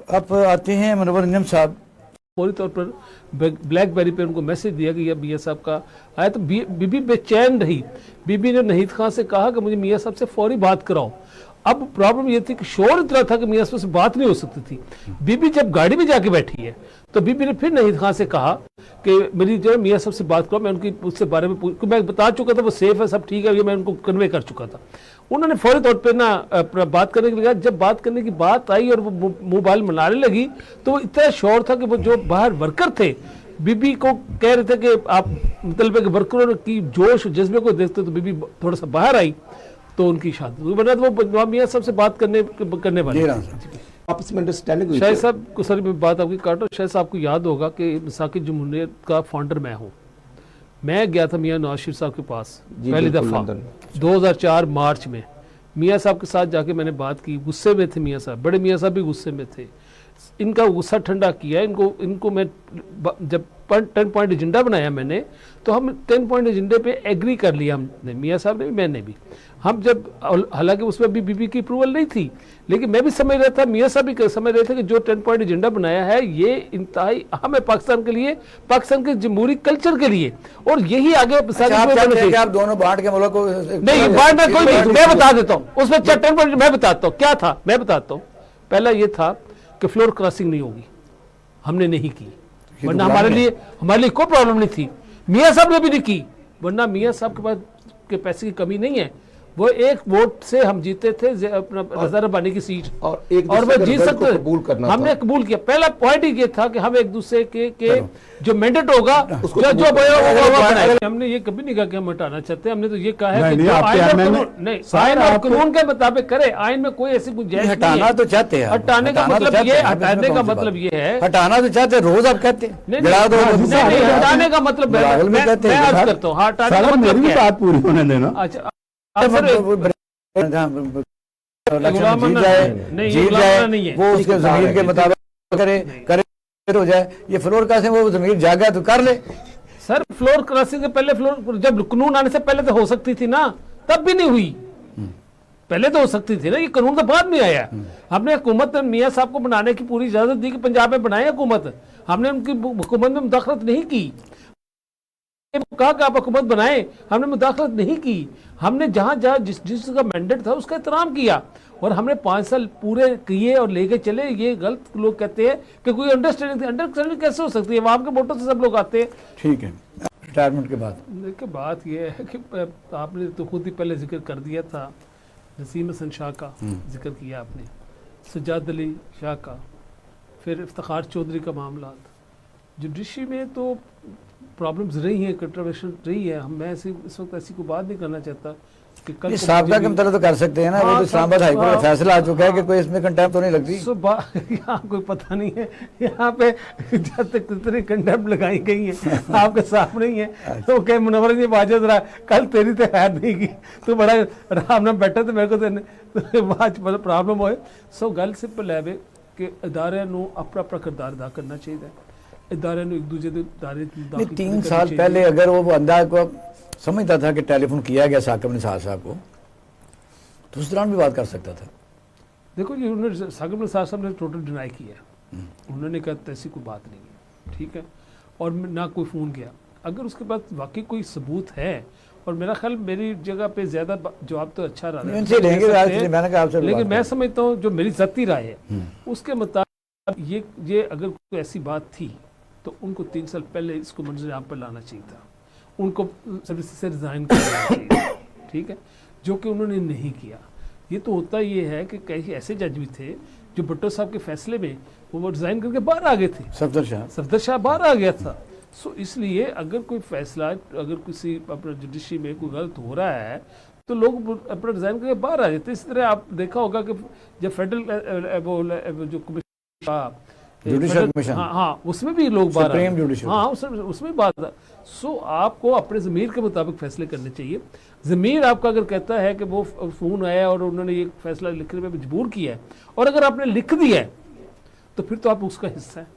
अब आते हैं मुनव्वर अंजम साहब। फौरी तौर पर ब्लैकबेरी पे उनको मैसेज दिया कि यह मियाँ साहब का आया, तो बीबी बेचैन रही। बीबी ने नहीद खान से कहा कि मुझे मियाँ साहब से फौरी बात कराओ। अब प्रॉब्लम यह थी कि शोर इतना था कि मियाँ साहब से बात नहीं हो सकती थी। बीबी जब गाड़ी में जाके बैठी है तो बीबी ने फिर नहीद खान से कहा कि मेरी जो है मियाँ साहब से बात करो, मैं उनकी उससे बारे में मैं बता चुका था, वो सेफ है, सब ठीक है, ये मैं उनको कन्वे कर चुका था। उन्होंने फौरी तौर पे ना बात करने के लिए, जब बात करने की बात आई और वो मोबाइल मनाने लगी तो वो इतना शोर था कि वो जो बाहर वर्कर थे बीबी को कह रहे थे कि आप मतलब कि वर्करों की जोश जज्बे को देखते तो बीबी थोड़ा सा बाहर आई तो उनकी शादी हुई, वरना तो वो मियाँ साहब से बात करने वाले आपस में अंडरस्टैंडिंग हुई। शायद साहब को सर मैं बात आपकी काटो, शायद साहब को याद होगा कि मिसाकी जमहूरियत का फाउंडर मैं हूँ। मैं गया था मियाँ नवाज शरीफ साहब के पास पहली दफ़ा 2004 मार्च में। मियाँ साहब के साथ जाके मैंने बात की, गुस्से में थे मियाँ साहब, बड़े मियाँ साहब भी गुस्से में थे। इनका गुस्सा ठंडा किया, इनको मैं जब 10 पॉइंट एजेंडा बनाया मैंने, तो हम 10 पॉइंट एजेंडे पे एग्री कर लिया हमने, मियाँ साहब ने भी मैंने भी। हम जब हालांकि उसमें भी बीबी की अप्रूवल नहीं थी, लेकिन मैं भी समझ रहा था, मियाँ साहब भी समझ रहे थे कि जो 10 पॉइंट एजेंडा बनाया है ये इंतहाई अहम है पाकिस्तान के लिए, पाकिस्तान के जमहूरी कल्चर के लिए, और यही आगे आप दोनों बांट के मुल्क को नहीं बांटना कोई नहीं। मैं बता देता हूँ उसमें 10 पॉइंट मैं बताता हूँ क्या था, मैं बताता हूँ। पहला ये था कि फ्लोर क्रॉसिंग नहीं होगी, हमने नहीं की, वरना हमारे लिए कोई प्रॉब्लम नहीं थी। मियाँ साहब ने भी नहीं की, वरना मियाँ साहब के पास के पैसे की कमी नहीं है। वो एक वोट से हम जीते थे अपना रज़ा रब्बानी की सीट, और वो जीत सकते थे, हमने कबूल किया। पहला पॉइंट ही ये था कि हम एक दूसरे के जो मैंडेट होगा जो हमने ये कभी नहीं कहा कि हम हटाना चाहते, हमने तो ये कहा है कि आइन और कानून के मुताबिक करे। आइन में कोई ऐसी गुंजाइश हटाना तो चाहते हैं, हटाने का मतलब ये, हटाने का मतलब ये है, हटाना तो चाहते हैं, रोज आप कहते हैं हटाने का मतलब मैं अर्ज करता हूँ, हटाने का मतलब बात पूरी होने देना। अच्छा वो उसके ज़मीर के मुताबिक करे हो जाए। ये फ्लोर क्रॉसिंग वो ज़मीर जागा तो कर ले। सर फ्लोर क्रॉसिंग से पहले, फ्लोर जब कानून आने से पहले तो हो सकती थी ना, तब भी नहीं हुई। पहले तो हो सकती थी ना, ये कानून तो बाद में आया। हमने हुकूमत मियाँ साहब को बनाने की पूरी इजाजत दी कि पंजाब में बनाए हुकूमत, हमने उनकी हुकूमत में मुदाखलत नहीं की। कहा कि आप हुकूमत बनाए, हमने मुदाखलत नहीं की। हमने जहां जहां जिसका मैंडेट था उसका एहतराम किया, और हमने 5 साल पूरे किए और लेके चले। ये गलत लोग कहते हैं कि कोई अंडरस्टैंडिंग कैसे हो सकती है, वहां के वोटों से सब लोग आते हैं। ठीक है, रिटायरमेंट के बाद देखिए बात ये है कि आपने तो खुद ही पहले जिक्र कर दिया था, नसीम हसन शाह का जिक्र किया आपने, सज्जाद अली शाह का, फिर इफ्तिखार चौधरी का मामला। जुडिशरी में तो प्रॉब्लम्स रही हैं, कंट्रोवर्शियल रही है। मैं इस वक्त ऐसी कोई बात नहीं करना चाहता कि कल साबका के मतलब तो कर सकते हैं ना। वो तो इस्लामाबाद हाई कोर्ट का फैसला आ चुका है कि कोई इसमें कंटेम्प्ट तो नहीं लगती। यहाँ कोई पता नहीं है, यहाँ पे जब तक कितनी कंटेम्प्ट लगाई गई है आपके सामने ही है। तो कह मुनव्वर जी बाजत रहा, कल तेरी तो खैर नहीं की, तो बड़ा आराम नाल बैठा तो मेरे को बात प्रॉब्लम होए। सो गल सिंपल है कि इदारे नूं अपना अपना किरदार अदा करना चाहिए। इदारे एक दूसरे इदारे 3 साल पहले अगर वो बंदा को समझता था कि टेलीफोन किया गया साकिब निसार साहब को, तो उस दौरान भी बात कर सकता था। देखो जी, उन्होंने साकिब निसार साहब ने टोटल डिनाई किया, उन्होंने कहा ऐसी कोई बात नहीं है, ठीक है, और ना कोई फ़ोन किया। अगर उसके बाद वाकई कोई सबूत है, और मेरा ख्याल मेरी जगह पे ज़्यादा जवाब तो अच्छा रहा है, लेकिन मैं समझता हूँ जो मेरी ज़ाती राय है उसके मुताबिक ये अगर कोई ऐसी बात थी तो उनको 3 साल पहले इसको मंजर आम पर लाना चाहिए था, उनको सर्विस से रिज़ाइन करना चाहिए, ठीक है, जो कि उन्होंने नहीं किया। ये तो होता ये है कि कई ऐसे जज भी थे जो भुट्टो साहब के फैसले में वो रिज़ाइन करके बाहर आ गए थे, सफदर शाह बाहर आ गया था। सो इसलिए अगर कोई फैसला, अगर किसी अपना जुडिशरी में कोई गलत हो रहा है तो लोग अपना रिज़ाइन करके बाहर आ जाते। इसी तरह आप देखा होगा कि जब फेडरल जो कमीशन जुडिशल कमीशन, हाँ उसमें भी लोग बाहर, हाँ उसमें बात। सो आपको अपने ज़मीर के मुताबिक फैसले करने चाहिए। ज़मीर आपका अगर कहता है कि वो फ़ोन आया और उन्होंने ये फैसला लिखने में मजबूर किया है, और अगर आपने लिख दिया है तो फिर तो आप उसका हिस्सा है।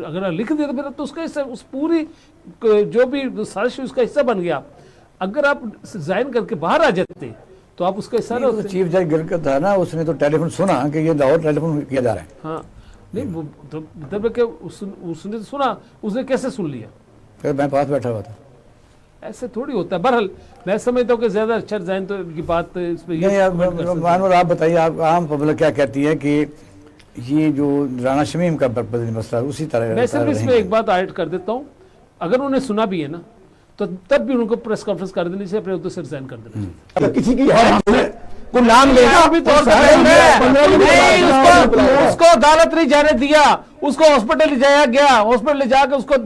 अगर आप लिख दिया तो फिर तो उसका हिस्सा, उस पूरी जो भी साजिश उसका हिस्सा बन गया। अगर आप रिज़ाइन करके बाहर आ जाते तो आप उसका हिस्सा नहीं, होते तो चीफ जज गिल का था ना, उसने तो टेलीफोन सुना कि ये लाहौर टेलीफोन किया जा रहा है, हाँ नहीं वो तो मतलब है कि उसने तो सुना, उसने कैसे सुन लिया, फिर मैं पास बैठा हुआ था। ऐसे थोड़ी होता है। बहरहाल मैं समझता हूँ कि ज्यादा अच्छा डिजाइन तो इनकी बात इस पे नहीं यार, मानवर आप बताइए, आप आम पब्लिक क्या कहती है कि ये जो राना शमीम का मसला उसी तरह मैं सिर्फ इसमें एक बात ऐड कर देता हूँ, अगर उन्हें सुना भी है ना तो तब भी उनको प्रेस कॉन्फ्रेंस कर देनी चाहिए, अपने उद्धव से रिजाइन कर देना चाहिए। अगर किसी की को नाम लेगा भी तौर पर नहीं, उसको अदालत नहीं जाने दिया, उसको हॉस्पिटल ले जाया गया, हॉस्पिटल ले जाकर उसको